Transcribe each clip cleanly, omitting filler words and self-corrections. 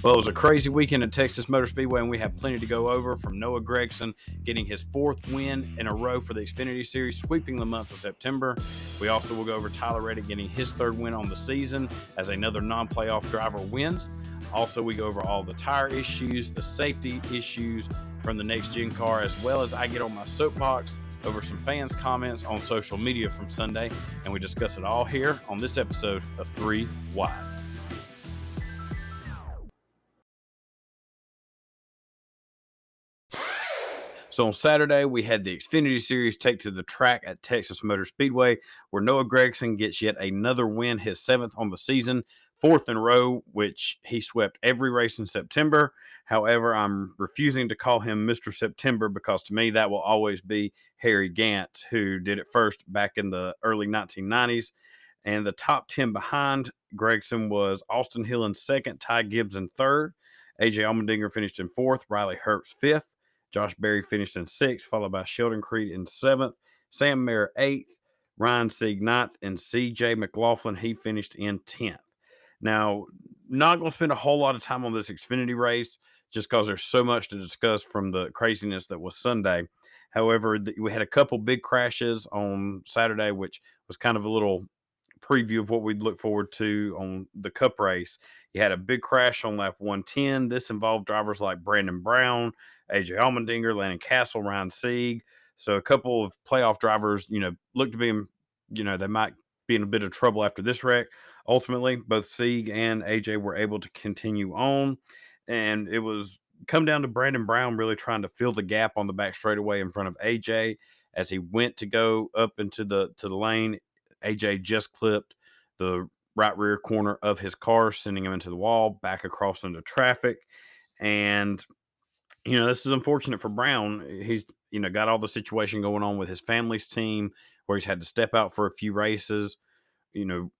Well, it was a crazy weekend at Texas Motor Speedway, and we have plenty to go over, from Noah Gragson getting his fourth win in a row for the Xfinity Series, sweeping the month of September. We also will go over Tyler Reddick getting his third win on the season as another non-playoff driver wins. Also, we go over all the tire issues, the safety issues from the next-gen car, as well as I get on my soapbox over some fans' comments on social media from Sunday, and we discuss it all here on this episode of 3 Wide. So on Saturday, we had the Xfinity Series take to the track at Texas Motor Speedway, where Noah Gragson gets yet another win, his seventh on the season, fourth in a row, which he swept every race in September. However, I'm refusing to call him Mr. September because to me that will always be Harry Gant, who did it first back in the early 1990s. And the top 10 behind Gragson was Austin Hill in second, Ty Gibbs in third, AJ Allmendinger finished in fourth, Riley Herbst fifth. Josh Berry finished in sixth, followed by Sheldon Creed in seventh, Sam Mayer eighth, Ryan Sieg ninth, and CJ McLaughlin, he finished in 10th. Now, not going to spend a whole lot of time on this Xfinity race just because there's so much to discuss from the craziness that was Sunday. However, we had a couple big crashes on Saturday, which was kind of a little preview of what we'd look forward to on the Cup race. You had a big crash on lap 110. This involved drivers like Brandon Brown, AJ Allmendinger, Landon Castle, Ryan Sieg. So a couple of playoff drivers, looked to be, they might be in a bit of trouble after this wreck. Ultimately, both Sieg and AJ were able to continue on, and it was come down to Brandon Brown really trying to fill the gap on the back straightaway in front of AJ as he went to go up into the lane. AJ just clipped the right rear corner of his car, sending him into the wall, back across into traffic. And, this is unfortunate for Brown. He's, got all the situation going on with his family's team where he's had to step out for a few races.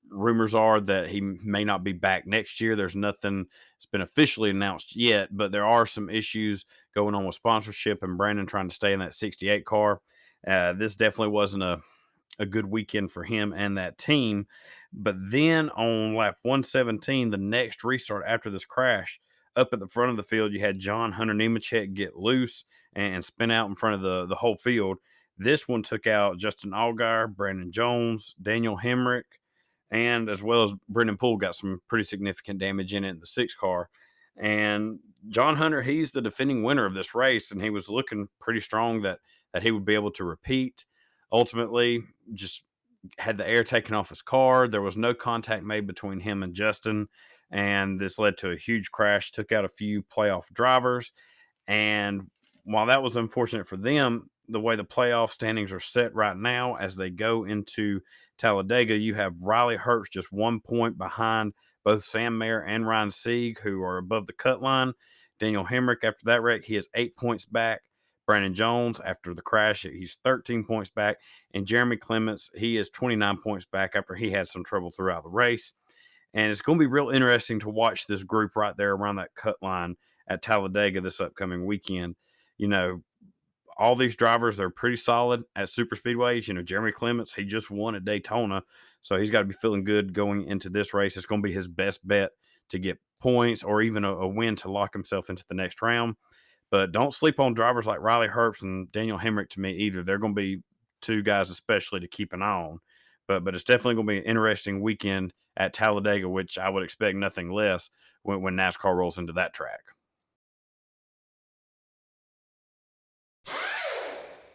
Rumors are that he may not be back next year. There's nothing that's been officially announced yet, but there are some issues going on with sponsorship and Brandon trying to stay in that 68 car. This definitely wasn't a good weekend for him and that team. But then on lap 117, the next restart after this crash, up at the front of the field, you had John Hunter Nemechek get loose and spin out in front of the whole field. This one took out Justin Allgaier, Brandon Jones, Daniel Hemrick, and as well as Brendan Poole got some pretty significant damage in it in the sixth car. And John Hunter, he's the defending winner of this race, and he was looking pretty strong that he would be able to repeat. Ultimately, just had the air taken off his car. There was no contact made between him and Justin, and this led to a huge crash, took out a few playoff drivers. And while that was unfortunate for them, the way the playoff standings are set right now as they go into Talladega, you have Riley Herbst just 1 point behind both Sam Mayer and Ryan Sieg, who are above the cut line. Daniel Hemrick, after that wreck, he is 8 points back. Brandon Jones, after the crash, he's 13 points back. And Jeremy Clements, he is 29 points back after he had some trouble throughout the race. And it's going to be real interesting to watch this group right there around that cut line at Talladega this upcoming weekend. You know, all these drivers, they're pretty solid at super speedways. Jeremy Clements, he just won at Daytona, so he's got to be feeling good going into this race. It's going to be his best bet to get points or even a win to lock himself into the next round. But don't sleep on drivers like Riley Herbst and Daniel Hemrick to me either. They're going to be two guys especially to keep an eye on. But it's definitely going to be an interesting weekend at Talladega, which I would expect nothing less when NASCAR rolls into that track.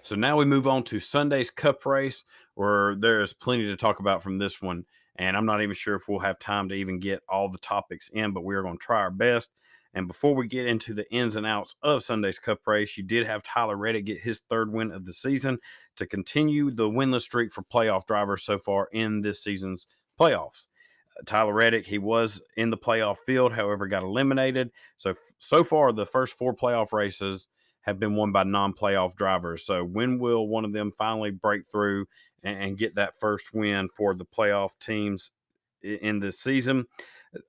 So now we move on to Sunday's Cup race, where there is plenty to talk about from this one. And I'm not even sure if we'll have time to even get all the topics in, but we are going to try our best. And before we get into the ins and outs of Sunday's Cup race, you did have Tyler Reddick get his third win of the season to continue the winless streak for playoff drivers so far in this season's playoffs. Tyler Reddick, he was in the playoff field, however, got eliminated. So far, the first four playoff races have been won by non-playoff drivers. So when will one of them finally break through and get that first win for the playoff teams in this season?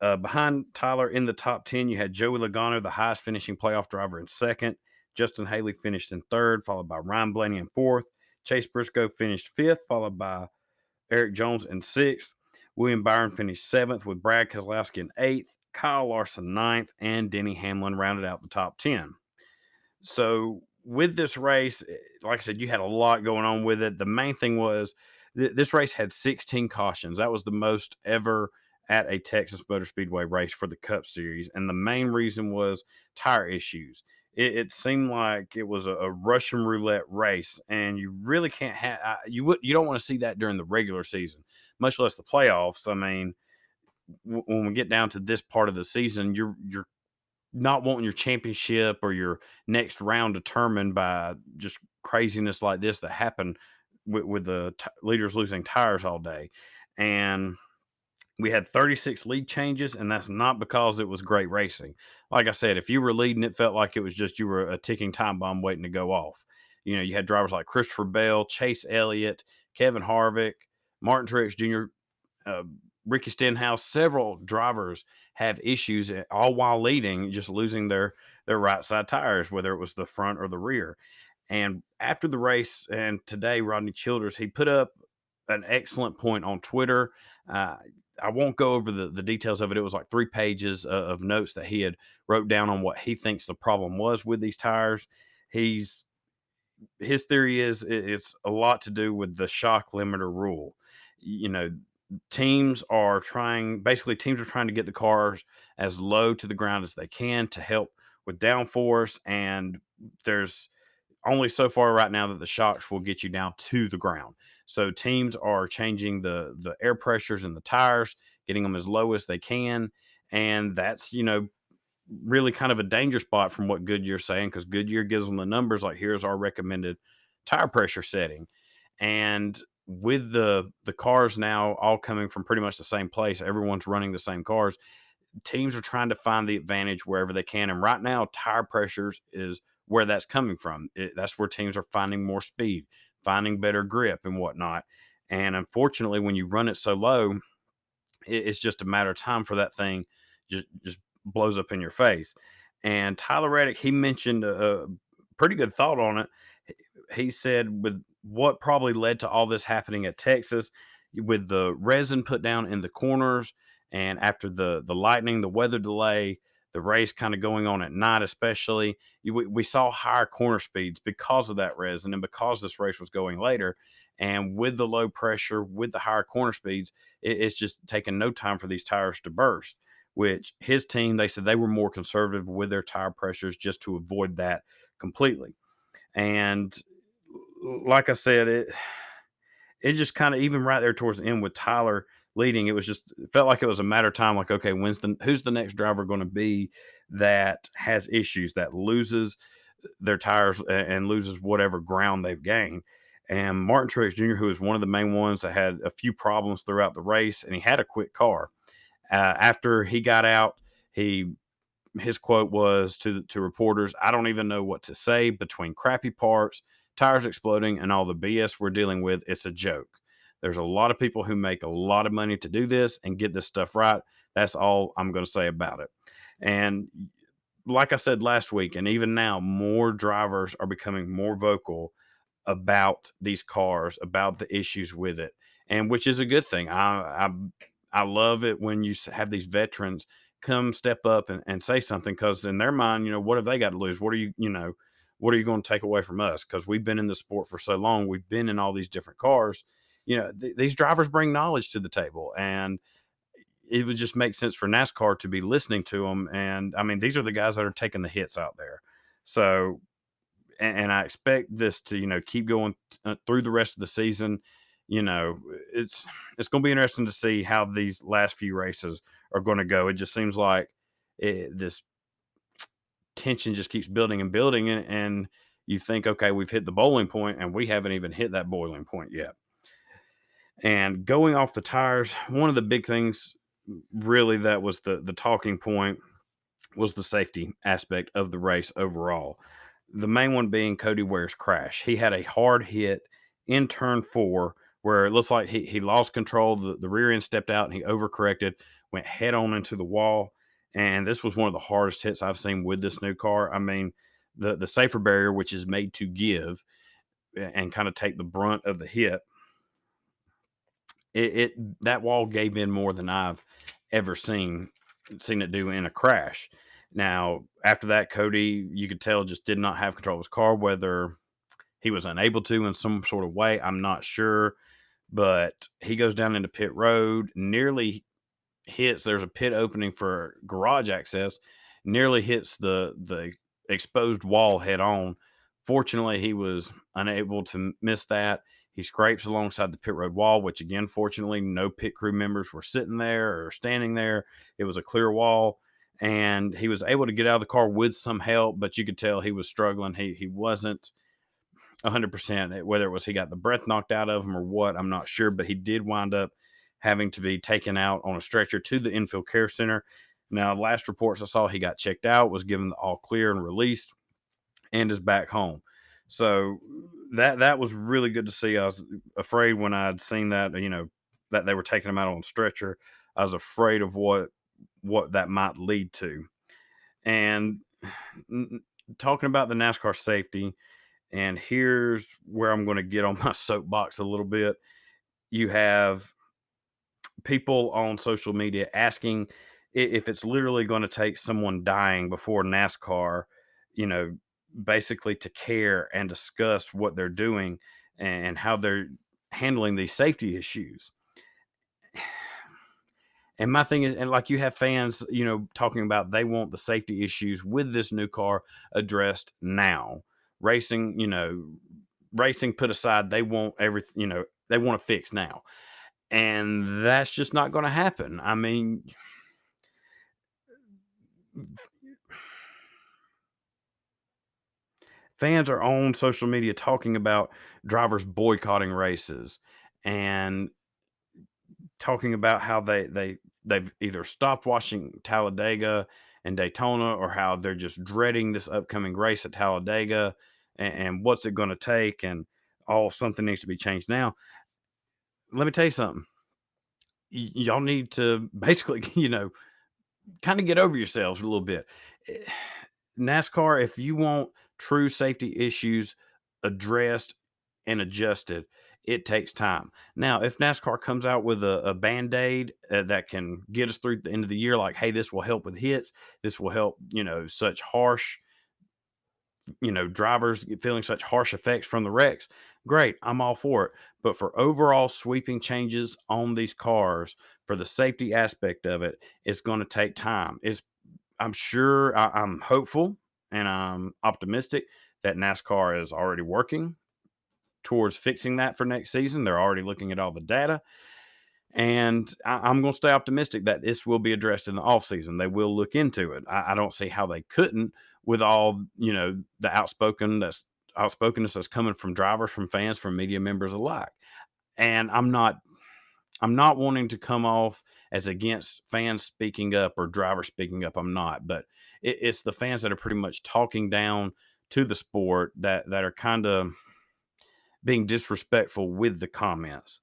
Behind Tyler in the top 10, you had Joey Logano, the highest finishing playoff driver, in second. Justin Haley finished in third, followed by Ryan Blaney in fourth. Chase Briscoe finished fifth, followed by Eric Jones in sixth. William Byron finished seventh with Brad Keselowski in eighth. Kyle Larson ninth, and Denny Hamlin rounded out the top 10. So with this race, like I said, you had a lot going on with it. The main thing was this race had 16 cautions. That was the most ever at a Texas Motor Speedway race for the Cup Series, and the main reason was tire issues. It seemed like it was a Russian roulette race, and you really can't have you don't want to see that during the regular season, much less the playoffs. I mean, when we get down to this part of the season, you're not wanting your championship or your next round determined by just craziness like this that happened with the leaders losing tires all day. And we had 36 lead changes, and that's not because it was great racing. Like I said, if you were leading, it felt like it was just you were a ticking time bomb waiting to go off. You know, you had drivers like Christopher Bell, Chase Elliott, Kevin Harvick, Martin Truex Jr., uh, Ricky Stenhouse. Several drivers have issues, all while leading, just losing their right side tires, whether it was the front or the rear. And after the race, and today, Rodney Childers, he put up an excellent point on Twitter. Uh, I won't go over the details of it. It was like 3 pages of notes that he had wrote down on what he thinks the problem was with these tires. He's His theory is it's a lot to do with the shock limiter rule. You know, teams are trying to get the cars as low to the ground as they can to help with downforce, and there's only so far right now that the shocks will get you down to the ground. So teams are changing the air pressures in the tires, getting them as low as they can, and that's really kind of a danger spot from what Goodyear's saying, because Goodyear gives them the numbers like here's our recommended tire pressure setting. And with the cars now all coming from pretty much the same place, everyone's running the same cars. Teams are trying to find the advantage wherever they can, and right now tire pressures is where that's coming from. That's where teams are finding more speed, finding better grip and whatnot. And unfortunately, when you run it so low, it's just a matter of time for that thing just blows up in your face. And Tyler Reddick, he mentioned a pretty good thought on it. He said with what probably led to all this happening at Texas, with the resin put down in the corners, and after the lightning, the weather delay, the race kind of going on at night, especially, we saw higher corner speeds because of that resin and because this race was going later. And with the low pressure, with the higher corner speeds, it's just taking no time for these tires to burst. Which his team, they said they were more conservative with their tire pressures just to avoid that completely. And like I said, it just kind of, even right there towards the end with Tyler leading, it felt like it was a matter of time. Like, okay, who's the next driver going to be that has issues, that loses their tires and loses whatever ground they've gained. And Martin Truex Jr., who was one of the main ones that had a few problems throughout the race, and he had a quick car. After he got out, his quote was to reporters, "I don't even know what to say between crappy parts, tires exploding, and all the BS we're dealing with. It's a joke. There's a lot of people who make a lot of money to do this and get this stuff right. That's all I'm going to say about it." And like I said last week, and even now, more drivers are becoming more vocal about these cars, about the issues with it, and which is a good thing. I love it when you have these veterans come step up and say something, because in their mind, what have they got to lose? What are you going to take away from us? Because we've been in the sport for so long, we've been in all these different cars. These drivers bring knowledge to the table, and it would just make sense for NASCAR to be listening to them. And I mean, these are the guys that are taking the hits out there. So and I expect this to keep going through the rest of the season. It's going to be interesting to see how these last few races are going to go. It just seems like this tension just keeps building and building, and you think, okay, we've hit the bowling point, and we haven't even hit that boiling point yet. And going off the tires, one of the big things really that was the talking point was the safety aspect of the race overall. The main one being Cody Ware's crash. He had a hard hit in turn 4 where it looks like he lost control. The rear end stepped out and he overcorrected, went head on into the wall. And this was one of the hardest hits I've seen with this new car. I mean, the safer barrier, which is made to give and kind of take the brunt of the hit, that wall gave in more than I've ever seen seen it do in a crash. Now, after that, Cody, you could tell, just did not have control of his car, whether he was unable to in some sort of way. I'm not sure, but he goes down into pit road, nearly hits. There's a pit opening for garage access, nearly hits the exposed wall head on. Fortunately, he was unable to miss that. He scrapes alongside the pit road wall, which again, fortunately, no pit crew members were sitting there or standing there. It was a clear wall, and he was able to get out of the car with some help, but you could tell he was struggling. He wasn't 100%. Whether it was he got the breath knocked out of him or what, I'm not sure, but he did wind up having to be taken out on a stretcher to the infield care center. Now, last reports I saw, he got checked out, was given the all clear and released, and is back home. So that was really good to see. I was afraid when I'd seen that, that they were taking him out on a stretcher. I was afraid of what that might lead to. And talking about the NASCAR safety, and here's where I'm going to get on my soapbox a little bit. You have people on social media asking if it's literally going to take someone dying before NASCAR, you know, basically to care and discuss what they're doing and how they're handling these safety issues. And my thing is, and like you have fans, talking about they want the safety issues with this new car addressed now. Racing, racing put aside, they want everything, they want to fix now. And that's just not going to happen. I mean, fans are on social media talking about drivers boycotting races and talking about how they've either stopped watching Talladega and Daytona, or how they're just dreading this upcoming race at Talladega, and what's it going to take, and something needs to be changed now. Let me tell you something. Y'all need to basically, kind of get over yourselves a little bit. Eh, NASCAR, if you want true safety issues addressed and adjusted, it takes time. Now, if NASCAR comes out with a band aid that can get us through the end of the year, like, hey, this will help with hits, this will help, such harsh, drivers feeling such harsh effects from the wrecks, great, I'm all for it. But for overall sweeping changes on these cars, for the safety aspect of it, it's going to take time. I'm sure, I'm hopeful and I'm optimistic that NASCAR is already working towards fixing that for next season. They're already looking at all the data. And I'm going to stay optimistic that this will be addressed in the offseason. They will look into it. I don't see how they couldn't, with all, the outspokenness that's coming from drivers, from fans, from media members alike. And I'm not wanting to come off as against fans speaking up or drivers speaking up. I'm not, but it's the fans that are pretty much talking down to the sport, that are kind of being disrespectful with the comments.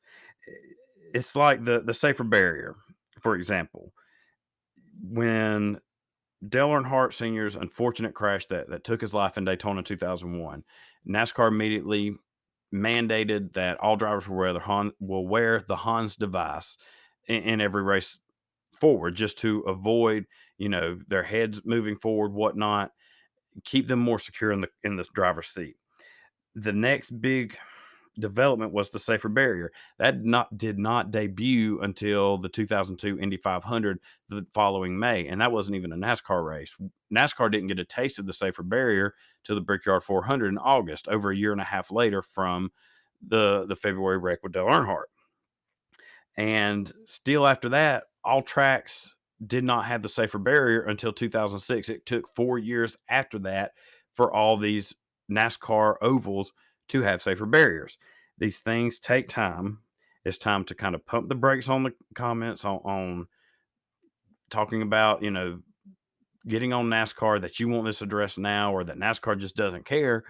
It's like the safer barrier, for example, when Dale Earnhardt Sr.'s unfortunate crash that took his life in Daytona 2001, NASCAR immediately mandated that all drivers will wear the Hans device in every race forward, just to avoid, their heads moving forward, whatnot, keep them more secure in the driver's seat. The next big development was the safer barrier. That did not debut until the 2002 Indy 500 the following May, and that wasn't even a NASCAR race. NASCAR didn't get a taste of the safer barrier till the Brickyard 400 in August, over a year and a half later from the February wreck with Dale Earnhardt. And still after that, all tracks did not have the safer barrier until 2006. It took 4 years after that for all these NASCAR ovals to have safer barriers. These things take time. It's time to kind of pump the brakes on the comments on talking about, getting on NASCAR, that you want this addressed now, or that NASCAR just doesn't care,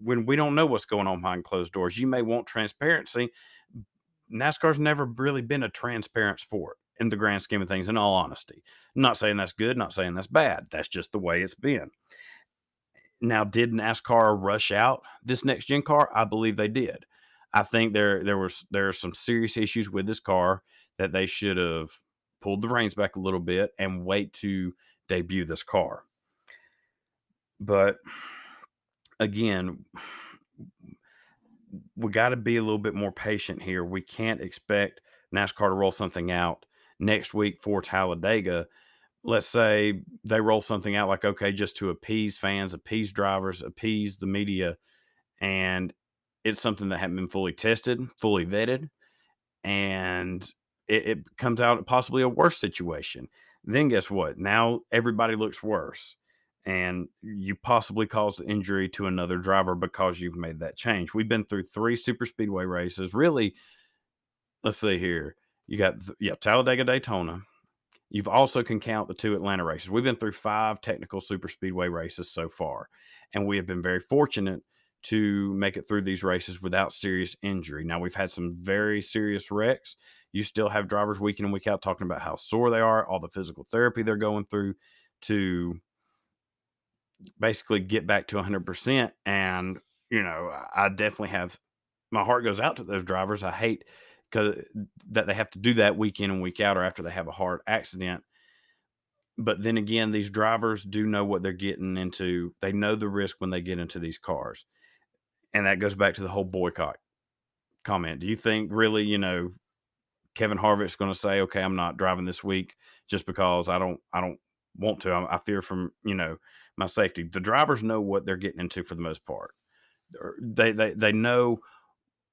when we don't know what's going on behind closed doors. You may want transparency. NASCAR's never really been a transparent sport in the grand scheme of things, in all honesty. I'm not saying that's good, not saying that's bad. That's just the way it's been. Now, did NASCAR rush out this next gen car? I believe they did. I think there are some serious issues with this car that they should have pulled the reins back a little bit and wait to debut this car. But again, we got to be a little bit more patient here. We can't expect NASCAR to roll something out next week for Talladega. Let's say they roll something out like, okay, just to appease fans, appease drivers, appease the media, and it's something that hadn't been fully tested, fully vetted, and it comes out possibly a worse situation. Then guess what? Now everybody looks worse, and you possibly caused injury to another driver because you've made that change. We've been through 3 super speedway races. Really, let's see here. You got Talladega, Daytona. You've also can count the 2 Atlanta races. We've been through 5 technical super speedway races so far, and we have been very fortunate to make it through these races without serious injury. Now, we've had some very serious wrecks. You still have drivers week in and week out talking about how sore they are, all the physical therapy they're going through to basically get back to 100%. And, I definitely have my heart goes out to those drivers. I hate because that they have to do that week in and week out or after they have a hard accident. But then again, these drivers do know what they're getting into. They know the risk when they get into these cars. And that goes back to the whole boycott comment. Do you think really, Kevin Harvick's going to say, "Okay, I'm not driving this week just because I don't want to. I fear from, my safety." The drivers know what they're getting into for the most part. They know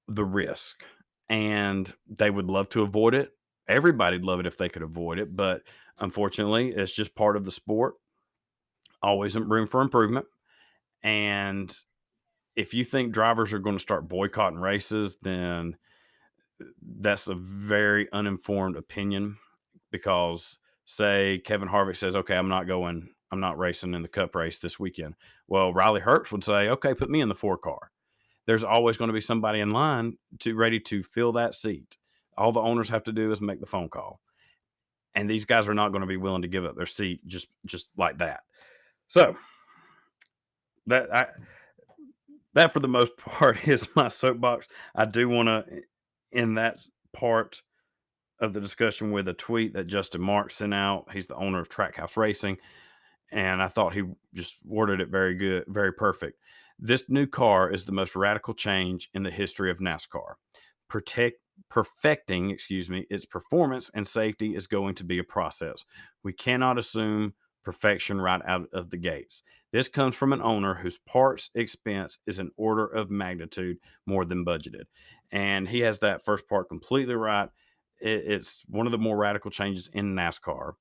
the risk, and they would love to avoid it. Everybody'd love it if they could avoid it, but unfortunately, it's just part of the sport. Always room for improvement. And if you think drivers are going to start boycotting races, then that's a very uninformed opinion because say Kevin Harvick says, "Okay, I'm not racing in the cup race this weekend." Well, Riley Herbst would say, "Okay, put me in the 4 car." There's always going to be somebody in line ready to fill that seat. All the owners have to do is make the phone call. And these guys are not going to be willing to give up their seat just like that. So that I, that for the most part is my soapbox. I do want to in that part of the discussion with a tweet that Justin Marks sent out. He's the owner of Trackhouse Racing, and I thought he just worded it very good, very perfect. This new car is the most radical change in the history of NASCAR. Perfecting, its performance and safety is going to be a process. We cannot assume perfection right out of the gates. This comes from an owner whose parts expense is an order of magnitude more than budgeted. And he has that first part completely right. It's one of the more radical changes in NASCAR,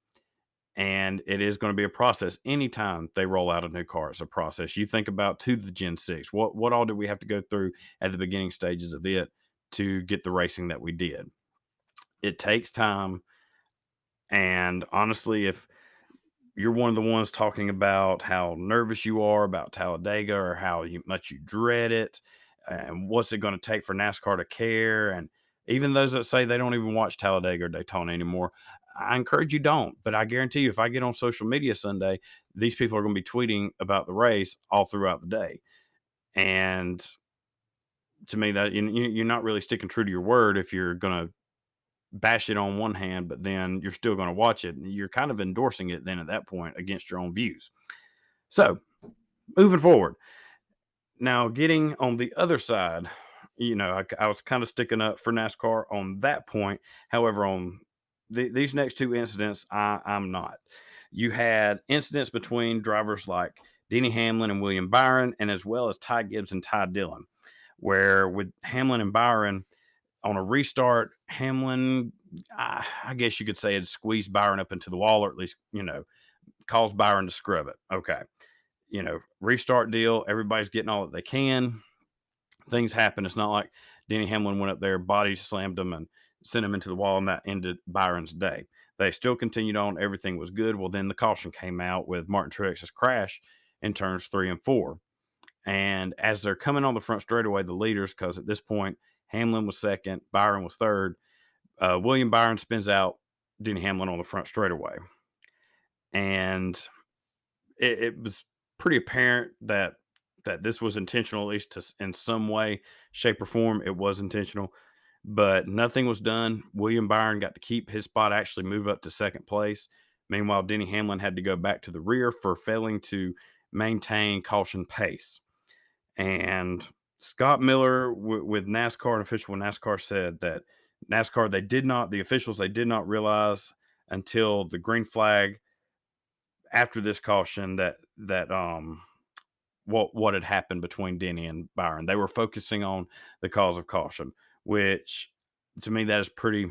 and it is going to be a process. Anytime they roll out a new car, it's a process. You think about to the Gen 6, what all did we have to go through at the beginning stages of it to get the racing that we did? It takes time. And honestly, if you're one of the ones talking about how nervous you are about Talladega or how much you dread it, and what's it going to take for NASCAR to care, and even those that say they don't even watch Talladega or Daytona anymore, I encourage you don't. But I guarantee you, if I get on social media Sunday, these people are going to be tweeting about the race all throughout the day. And to me, that you're not really sticking true to your word if you're going to bash it on one hand, but then you're still going to watch it. You're kind of endorsing it then at that point against your own views. So moving forward, now getting on the other side, I was kind of sticking up for NASCAR on that point. However, on these next 2 incidents, I'm not. You had incidents between drivers like Denny Hamlin and William Byron, and as well as Ty Gibbs and Ty Dillon, where with Hamlin and Byron, on a restart, Hamlin, I guess you could say, had squeezed Byron up into the wall, or at least, caused Byron to scrub it. Okay. Restart deal. Everybody's getting all that they can. Things happen. It's not like Denny Hamlin went up there, body slammed him, and sent him into the wall, and that ended Byron's day. They still continued on. Everything was good. Well, then the caution came out with Martin Truex's crash in turns 3 and 4. And as they're coming on the front straightaway, the leaders, because at this point, Hamlin was second, Byron was third. William Byron spins out Denny Hamlin on the front straightaway. And it was pretty apparent that this was intentional, at least in some way, shape, or form. It was intentional. but nothing was done. William Byron got to keep his spot, actually move up to second place. Meanwhile, Denny Hamlin had to go back to the rear for failing to maintain caution pace. And Scott Miller with NASCAR, an official with NASCAR, said that NASCAR, the officials, they did not realize until the green flag after this caution that what had happened between Denny and Byron. They were focusing on the cause of caution, which to me that is pretty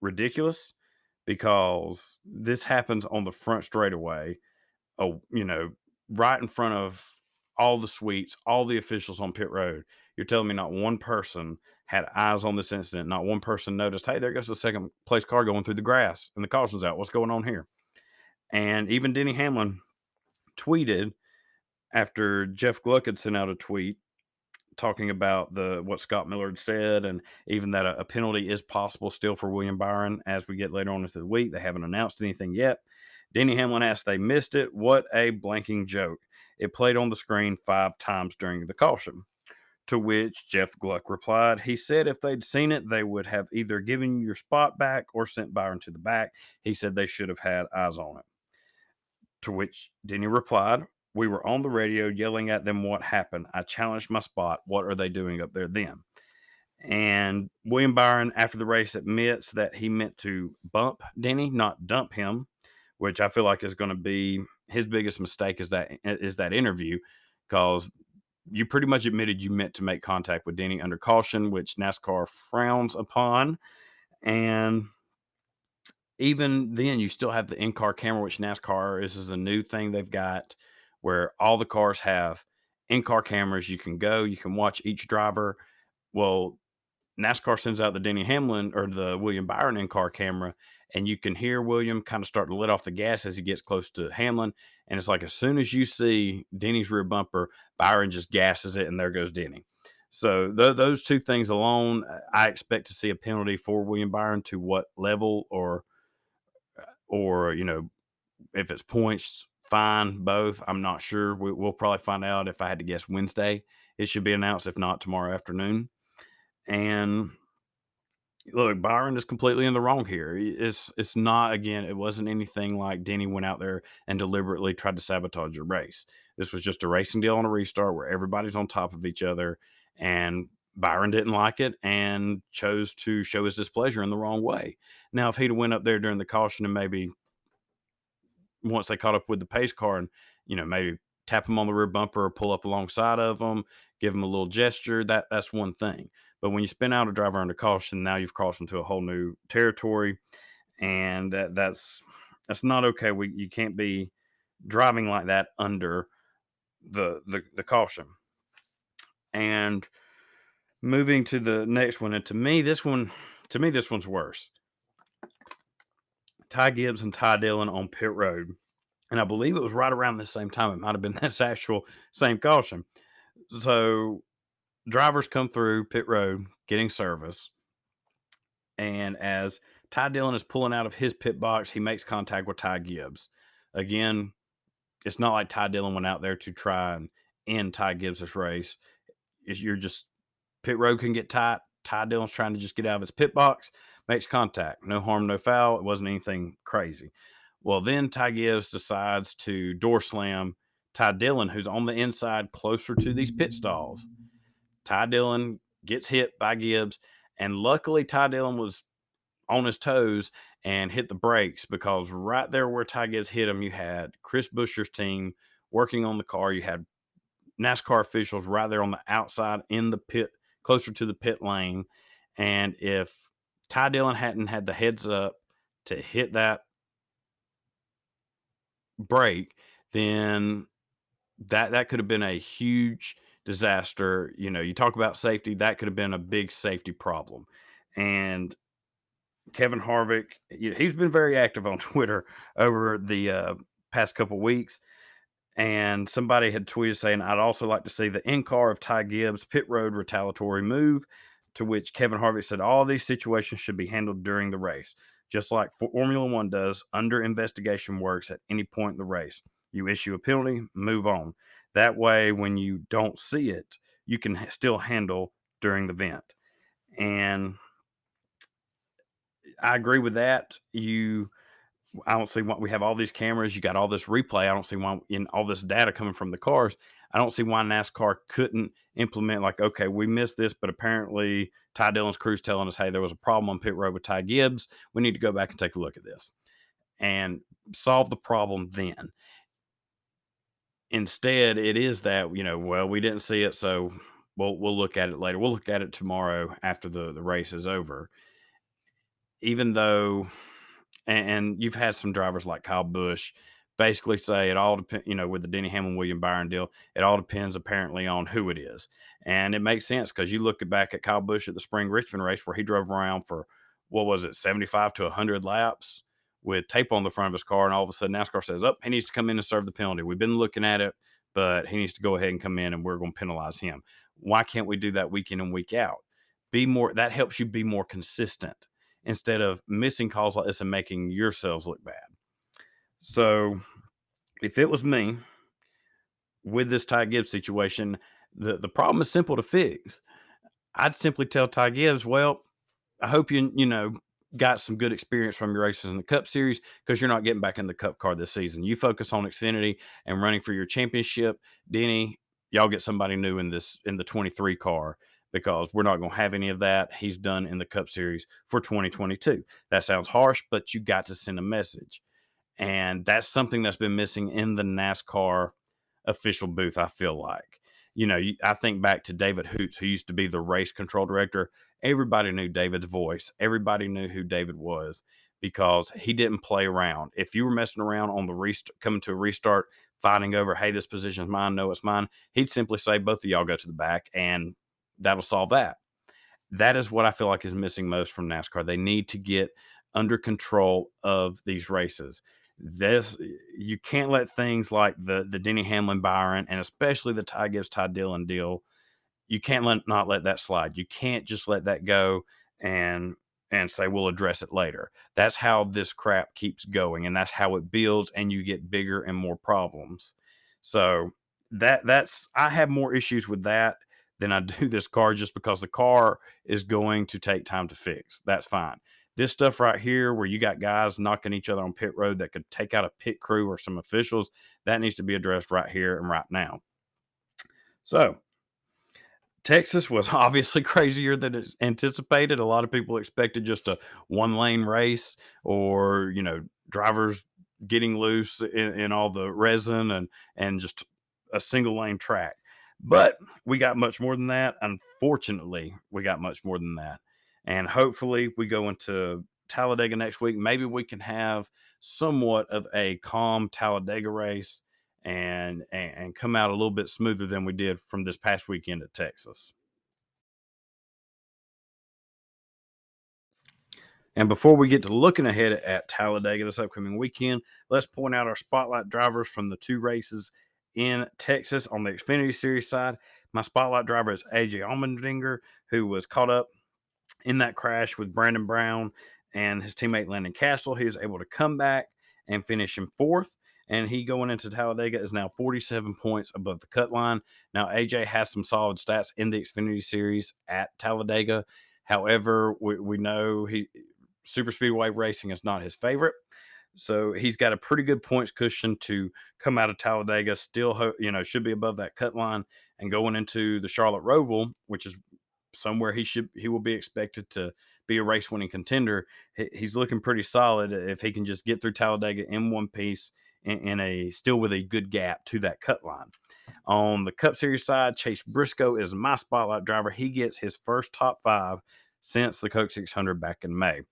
ridiculous because this happens on the front straightaway. Oh, right in front of all the suites, all the officials on pit road. You're telling me not one person had eyes on this incident, not one person noticed, hey, there goes the second place car going through the grass and the caution's out. What's going on here? And even Denny Hamlin tweeted after Jeff Gluck had sent out a tweet talking about the what Scott Miller had said, and even that a penalty is possible still for William Byron as we get later on into the week. They haven't announced anything yet. Denny Hamlin asked, they missed it. What a blanking joke. It played on the screen 5 times during the caution. To which Jeff Gluck replied, he said if they'd seen it, they would have either given you your spot back or sent Byron to the back. He said they should have had eyes on it. To which Denny replied, we were on the radio yelling at them what happened. I challenged my spot. What are they doing up there then? And William Byron, after the race, admits that he meant to bump Denny, not dump him, which I feel like is going to be his biggest mistake is that interview, because you pretty much admitted you meant to make contact with Denny under caution, which NASCAR frowns upon. And even then, you still have the in-car camera, which NASCAR, this is a new thing they've got, where all the cars have in-car cameras. You can go, you can watch each driver. Well, NASCAR sends out the Denny Hamlin or the William Byron in-car camera, and you can hear William kind of start to let off the gas as he gets close to Hamlin. And it's like as soon as you see Denny's rear bumper, Byron just gasses it, and there goes Denny. So those two things alone, I expect to see a penalty for William Byron. To what level, or if it's points, fine, both. I'm not sure. We'll probably find out. If I had to guess, Wednesday it should be announced. If not, tomorrow afternoon. And look, Byron is completely in the wrong here. It's not, again, it wasn't anything like Denny went out there and deliberately tried to sabotage your race. This was just a racing deal on a restart where everybody's on top of each other, and Byron didn't like it and chose to show his displeasure in the wrong way. Now, if he'd have went up there during the caution and maybe once they caught up with the pace car and, maybe tap him on the rear bumper or pull up alongside of them, give him a little gesture, that's one thing. But when you spin out a driver under caution, now you've crossed into a whole new territory, and that's not okay. You can't be driving like that under the caution. And moving to the next one, and to me this one's worse. Ty Gibbs and Ty Dillon on pit road. And I believe it was right around the same time. It might have been this actual same caution. So drivers come through pit road getting service. And as Ty Dillon is pulling out of his pit box, he makes contact with Ty Gibbs. Again, it's not like Ty Dillon went out there to try and end Ty Gibbs' race. You're just, pit road can get tight. Ty Dillon's trying to just get out of his pit box, makes contact. No harm, no foul. It wasn't anything crazy. Well, then Ty Gibbs decides to door slam Ty Dillon, who's on the inside closer to these pit stalls. Ty Dillon gets hit by Gibbs, and luckily Ty Dillon was on his toes and hit the brakes, because right there where Ty Gibbs hit him, you had Chris Buescher's team working on the car. You had NASCAR officials right there on the outside in the pit, closer to the pit lane. And if Ty Dillon hadn't had the heads up to hit that brake, then that could have been a huge disaster. You talk about safety, that could have been a big safety problem. And Kevin Harvick, he's been very active on Twitter over the past couple weeks. And somebody had tweeted saying, I'd also like to see the in-car of Ty Gibbs pit road retaliatory move, to which Kevin Harvick said, all these situations should be handled during the race, just like Formula One does. Under investigation works at any point in the race. You issue a penalty, move on. That way, when you don't see it, you can still handle during the event. And I agree with that. I don't see why we have all these cameras. You got all this replay. I don't see why in all this data coming from the cars. I don't see why NASCAR couldn't implement like, okay, we missed this, but apparently Ty Dillon's crew's telling us, hey, there was a problem on pit road with Ty Gibbs. We need to go back and take a look at this and solve the problem then. Instead, it is that, well, we didn't see it, so we'll look at it later. We'll look at it tomorrow after the race is over. Even though, and you've had some drivers like Kyle Busch basically say it all depends, with the Denny Hamlin William Byron deal, it all depends apparently on who it is. And it makes sense because you look back at Kyle Busch at the spring Richmond race where he drove around for, what was it, 75 to 100 laps with tape on the front of his car. And all of a sudden NASCAR says, oh, he needs to come in and serve the penalty. We've been looking at it, but he needs to go ahead and come in and we're going to penalize him. Why can't we do that week in and week out? That helps you be more consistent instead of missing calls like this and making yourselves look bad. So if it was me with this Ty Gibbs situation, the problem is simple to fix. I'd simply tell Ty Gibbs, well, I hope you got some good experience from your races in the Cup Series because you're not getting back in the Cup car this season. You focus on Xfinity and running for your championship. Denny, y'all get somebody new in the 23 car because we're not going to have any of that. He's done in the Cup Series for 2022. That sounds harsh, but you got to send a message. And that's something that's been missing in the NASCAR official booth, I feel like. I think back to David Hoots, who used to be the race control director. Everybody knew David's voice. Everybody knew who David was because he didn't play around. If you were messing around on the coming to a restart, fighting over, hey, this position's mine, no, it's mine, he'd simply say, both of y'all go to the back, and that'll solve that. That is what I feel like is missing most from NASCAR. They need to get under control of these races. You can't let things like the Denny Hamlin Byron and especially the Ty Gibbs Ty Dillon deal. You can't not let that slide. You can't just let that go and say we'll address it later. That's how this crap keeps going, and that's how it builds, and you get bigger and more problems. So that's I have more issues with that than I do this car, just because the car is going to take time to fix. That's fine. This stuff right here, where you got guys knocking each other on pit road that could take out a pit crew or some officials, that needs to be addressed right here and right now. So Texas was obviously crazier than it's anticipated. A lot of people expected just a one-lane race or, drivers getting loose in all the resin and just a single lane track. But we got much more than that. Unfortunately, we got much more than that. And hopefully we go into Talladega next week. Maybe we can have somewhat of a calm Talladega race and come out a little bit smoother than we did from this past weekend at Texas. And before we get to looking ahead at Talladega this upcoming weekend, let's point out our spotlight drivers from the two races in Texas on the Xfinity Series side. My spotlight driver is AJ Allmendinger, who was caught up in that crash with Brandon Brown and his teammate Landon Castle. He was able to come back and finish in fourth. And he going into Talladega is now 47 points above the cut line. Now, AJ has some solid stats in the Xfinity Series at Talladega. However, we know super speedway racing is not his favorite. So he's got a pretty good points cushion to come out of Talladega, still, should be above that cut line, and going into the Charlotte Roval, which is somewhere he will be expected to be a race winning contender. He's looking pretty solid if he can just get through Talladega in one piece still with a good gap to that cut line. On the Cup Series side, Chase Briscoe is my spotlight driver. He gets his first top 5 since the Coke 600 back in May.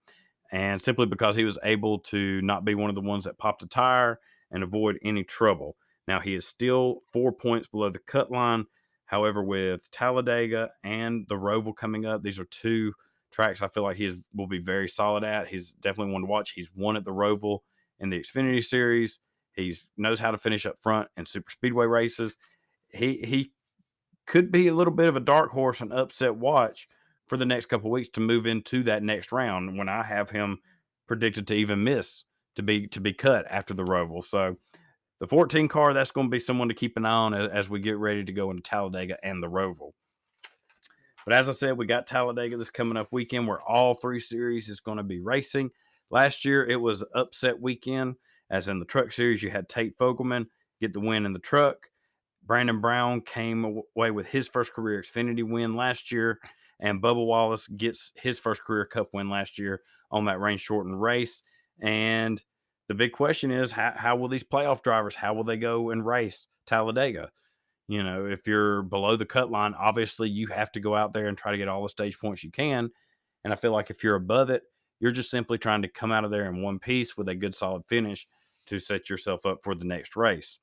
And simply because he was able to not be one of the ones that popped a tire and avoid any trouble. Now, he is still 4 points below the cut line. However, with Talladega and the Roval coming up, these are two tracks I feel like will be very solid at. He's definitely one to watch. He's won at the Roval in the Xfinity Series. He knows how to finish up front in super speedway races. He could be a little bit of a dark horse and upset watch for the next couple of weeks to move into that next round when I have him predicted to even miss to be cut after the Roval. So the 14 car, that's going to be someone to keep an eye on as we get ready to go into Talladega and the Roval. But as I said, we got Talladega this coming up weekend where all 3 series is going to be racing. Last year, it was upset weekend, as in the truck series, you had Tate Fogelman get the win in the truck. Brandon Brown came away with his first career Xfinity win last year, and Bubba Wallace gets his first career Cup win last year on that rain shortened race. And the big question is, how will these playoff drivers, how will they go and race Talladega? You know, if you're below the cut line, obviously you have to go out there and try to get all the stage points you can. And I feel like if you're above it, you're just simply trying to come out of there in one piece with a good solid finish to set yourself up for the next race.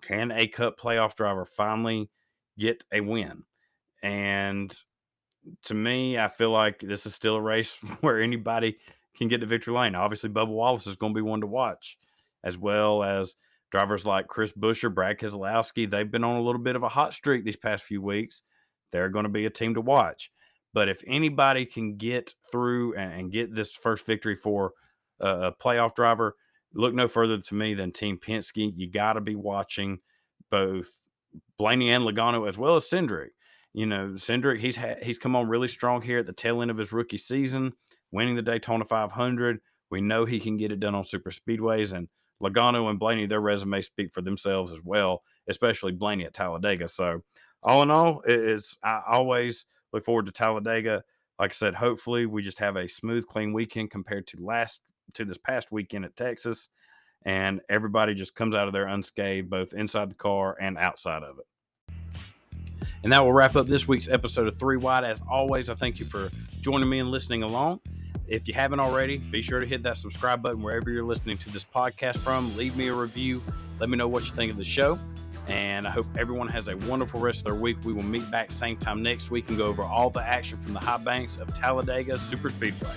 Can a Cup playoff driver finally get a win? And to me, I feel like this is still a race where anybody can get to victory lane. Obviously, Bubba Wallace is going to be one to watch, as well as drivers like Chris Buescher, Brad Keselowski. They've been on a little bit of a hot streak these past few weeks. They're going to be a team to watch. But if anybody can get through and get this first victory for a playoff driver, look no further to me than Team Penske. You got to be watching both Blaney and Logano as well as Cindric. You know, Cindric, he's come on really strong here at the tail end of his rookie season, winning the Daytona 500. We know he can get it done on super speedways, and Logano and Blaney, their resumes speak for themselves as well, especially Blaney at Talladega. So, all in all, I always look forward to Talladega. Like I said, hopefully we just have a smooth, clean weekend compared to this past weekend at Texas, and everybody just comes out of there unscathed, both inside the car and outside of it. And that will wrap up this week's episode of 3 Wide. As always, I thank you for joining me and listening along. If you haven't already, be sure to hit that subscribe button wherever you're listening to this podcast from. Leave me a review. Let me know what you think of the show. And I hope everyone has a wonderful rest of their week. We will meet back same time next week and go over all the action from the high banks of Talladega Superspeedway.